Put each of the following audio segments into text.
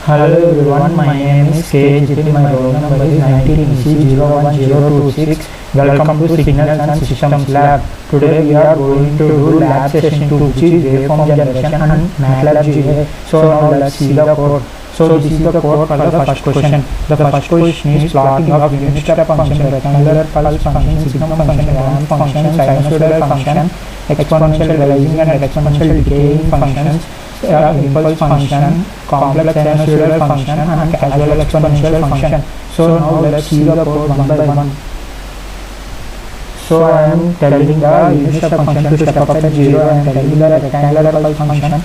Hello everyone, my name is KJ. My roll number is 19EC01026. Welcome to Signals and Systems Lab. Today we are going to do lab session 2, which is waveform generation and MATLAB GA. So now let's see the code. So this is the code for the first question. The first question is plotting of unit step function, rectangular pulse function, signum function, ramp function, sinusoidal function, exponential rising and exponential decaying functions, impulse function, complex sinusoidal function and casual exponential function. So now let's see the code one by one. So I am telling the unit step function to step up at 0, I am telling the rectangular pulse function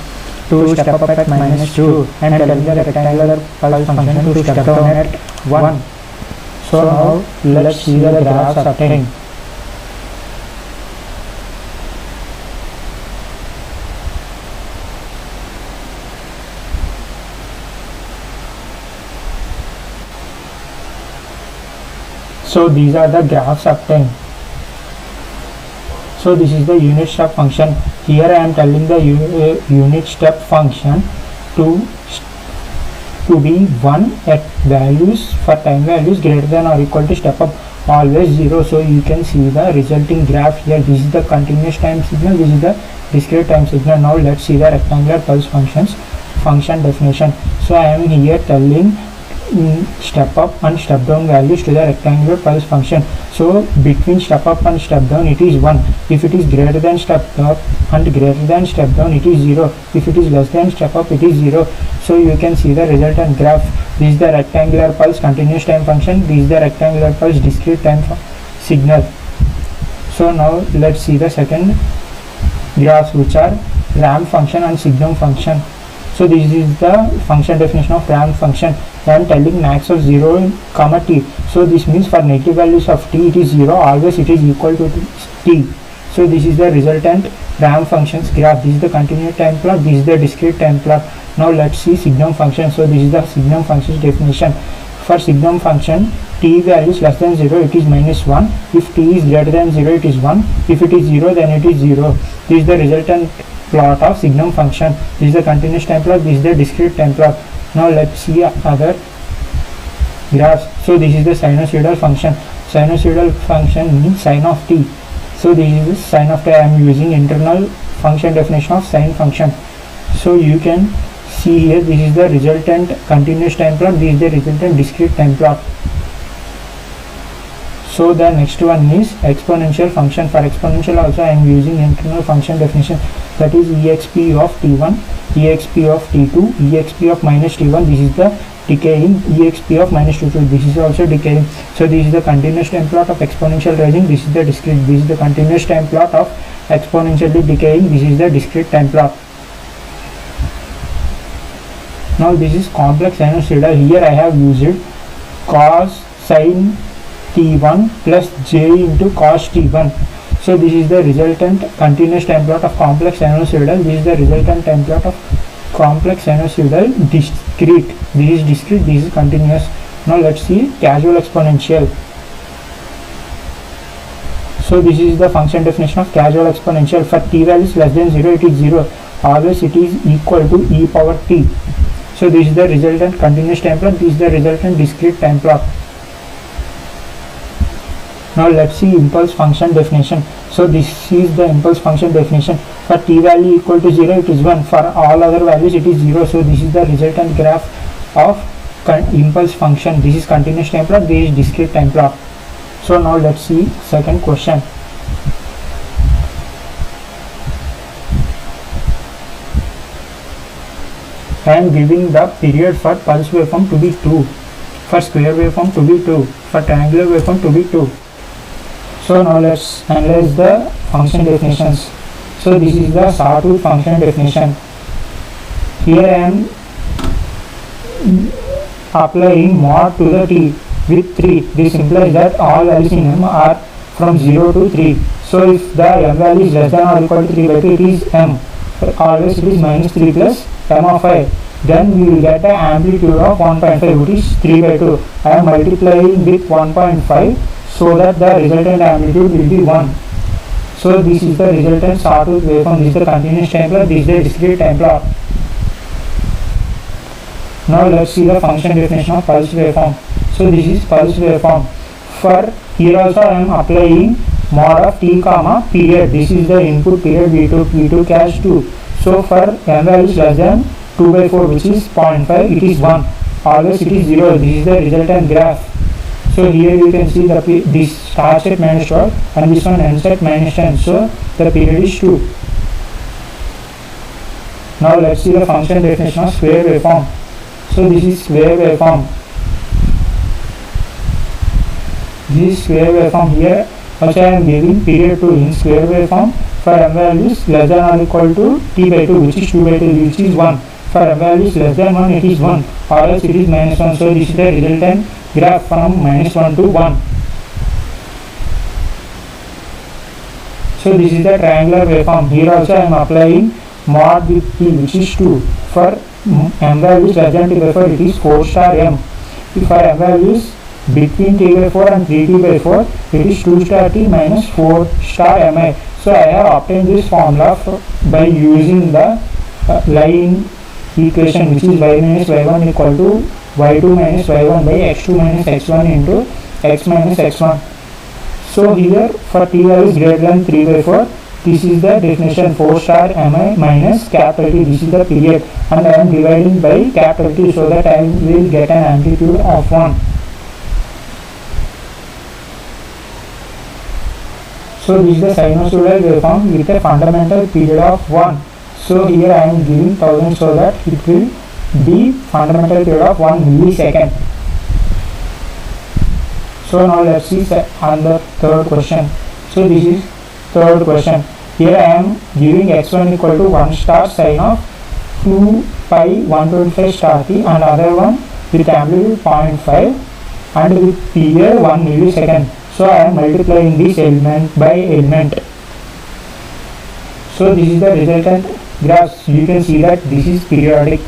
to step up at -2, and telling the rectangular pulse function to step down at 1. So now let's see the graphs obtained. So these are the graphs obtained. So this is the unit step function. Here I am telling the unit step function to be 1 at values for time values greater than or equal to step up always 0. So you can see the resulting graph here. This is the continuous time signal, this is the discrete time signal. Now let's see the rectangular pulse function definition. So I am here telling step up and step down values to the rectangular pulse function. So between step up and step down it is 1. If it is greater than step up and greater than step down it is 0. If it is less than step up it is 0. So you can see the resultant graph. This is the rectangular pulse continuous time function, this is the rectangular pulse discrete time signal. So now let's see the second graphs, which are ramp function and signum function. So this is the function definition of ramp function. I am telling max of 0, t. So this means for negative values of t it is 0, always it is equal to t. So this is the resultant ramp functions graph. This is the continuous time plot, this is the discrete time plot. Now let's see signum function. So this is the signum functions definition. For signum function, t value is less than 0, it is -1. If t is greater than 0, it is 1. If it is 0, then it is 0. This is the resultant plot of signum function. This is the continuous time plot, this is the discrete time plot. Now let's see other graphs. So this is the sinusoidal function. Sinusoidal function means sine of t. So this is the sine of t. I am using internal function definition of sine function. So you can see here, this is the resultant continuous time plot, this is the resultant discrete time plot. So the next one is exponential function. For exponential also I am using internal function definition, that is exp of t1, exp of t2, exp of -t1. This is the decaying, exp of -t2. This is also decaying. So this is the continuous time plot of exponential rising, this is the discrete. This is the continuous time plot of exponentially decaying, this is the discrete time plot. Now this is complex sinusoidal. Here I have used cos sin t1 plus j into cos t1. So this is the resultant continuous time plot of complex sinusoidal. This is the resultant time plot of complex sinusoidal discrete. This is discrete, this is continuous. Now let's see casual exponential. So this is the function definition of casual exponential. For t values less than 0, it is 0. Always it is equal to e power t. So this is the resultant continuous time plot, this is the resultant discrete time plot. Now let's see impulse function definition. So this is the impulse function definition. For t value equal to 0, it is 1. For all other values it is 0. So this is the resultant graph of impulse function. This is continuous time plot, this is discrete time plot. So now let's see second question. I am giving the period for pulse waveform to be 2, for square waveform to be 2, for triangular waveform to be 2. So now let's analyze the function definitions. So this is the sawtooth function definition. Here I am applying mod to the t with 3. This implies that all values in m are from 0 to 3. So if the m value is less than or equal to 3 by 2, it is m. Always it is -3 plus m of I. Then we will get the amplitude of 1.5, which is 3 by 2. I am multiplying with 1.5 so that the resultant amplitude will be 1. So this is the resultant sawtooth waveform. This is the continuous time plot, this is the discrete time plot. Now let's see the function definition of pulse waveform. So this is pulse waveform. For here also I am applying mod of t comma period. This is the input period v2 cache 2. So for m values less than 2 by 4, which is 0.5, it is 1. Always it is 0. This is the resultant graph. So here you can see this start set minus 12 and this one end set minus 10. So the period is 2. Now let's see the function definition of square waveform. So this is square waveform. This is square waveform. Here also I am giving period 2 in square waveform. For m values less than or equal to t by 2, which is 2 by 2, which is 1. For m values less than 1, it is 1, or else it is minus 1. So this is the resultant graph from minus 1 to 1. So this is the triangular waveform. Here also I am applying mod with t, which is 2. For m values less than t by 4, it is 4 star m. For m values between t by 4 and 3t by 4, it is 2 star t minus 4 star mi. So I have obtained this formula by using the line equation, which is y minus y1 equal to y2 minus y1 by x2 minus x1 into x minus x1. So here for t values greater than 3 by 4, this is the definition 4 star mi minus capital T. This is the period, and I am dividing by capital T so that I will get an amplitude of 1. So this is the sinusoidal waveform with a fundamental period of 1. So here I am giving 1000 so that it will be fundamental period of 1 millisecond. So now let's see on the third question. So this is third question. Here I am giving x1 equal to 1 star sine of 2 pi 125 star t, and other one with amplitude 0.5 and with period 1 millisecond. So I am multiplying this element by element. So this is the resultant graph. You can see that this is periodic.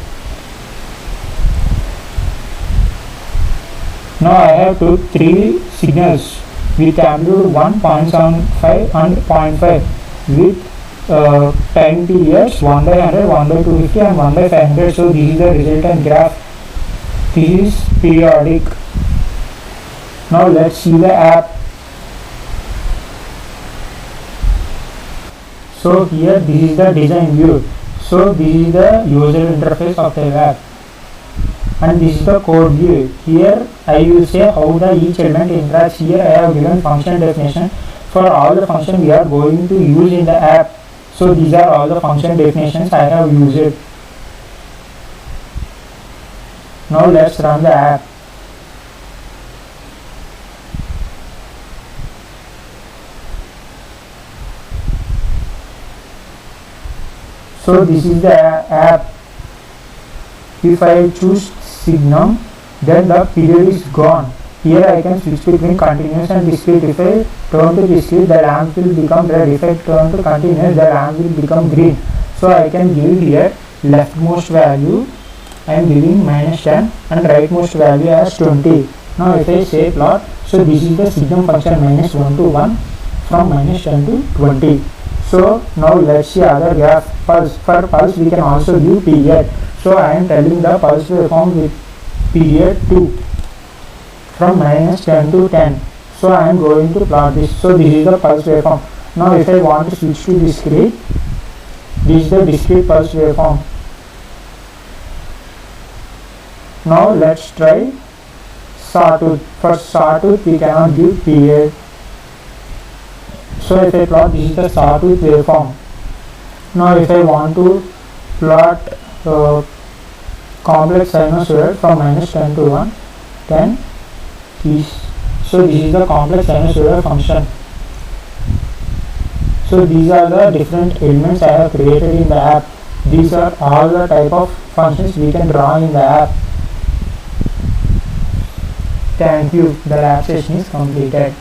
Now I have took 3 signals with amplitude 1, 0.75 and 0.5 with time periods 1 by 100, 1 by 250 and 1 by 500. So this is the resultant graph. This is periodic. Now let's see the app. So here this is the design view. So this is the user interface of the app, and this is the code view. Here I will say how the each element interacts. Here I have given function definition for all the function we are going to use in the app. So these are all the function definitions I have used. Now let's run the app. So this is the app. If I choose Signum, then the period is gone. Here I can switch between continuous and discrete. If I turn to discrete, the lamp will become red. If I turn to continuous, the lamp will become green. So I can give here leftmost value I am giving minus 10 and rightmost value as 20. Now if I say plot, so this is the Signum function minus 1 to 1 from minus 10 to 20. So now let's see other graph. Pulse. For pulse we can also give period. So I am telling the pulse waveform with period 2 from minus 10 to 10. So I am going to plot this. So this is the pulse waveform. Now if I want to switch to discrete, this is the discrete pulse waveform. Now let's try sawtooth. For sawtooth we cannot give period. So if I plot, this is the sawtooth waveform. Now if I want to plot complex sinusoid from minus 10 to 1, then so this is the complex sinusoidal function. So these are the different elements I have created in the app. These are all the type of functions we can draw in the app. Thank you. The lab session is completed.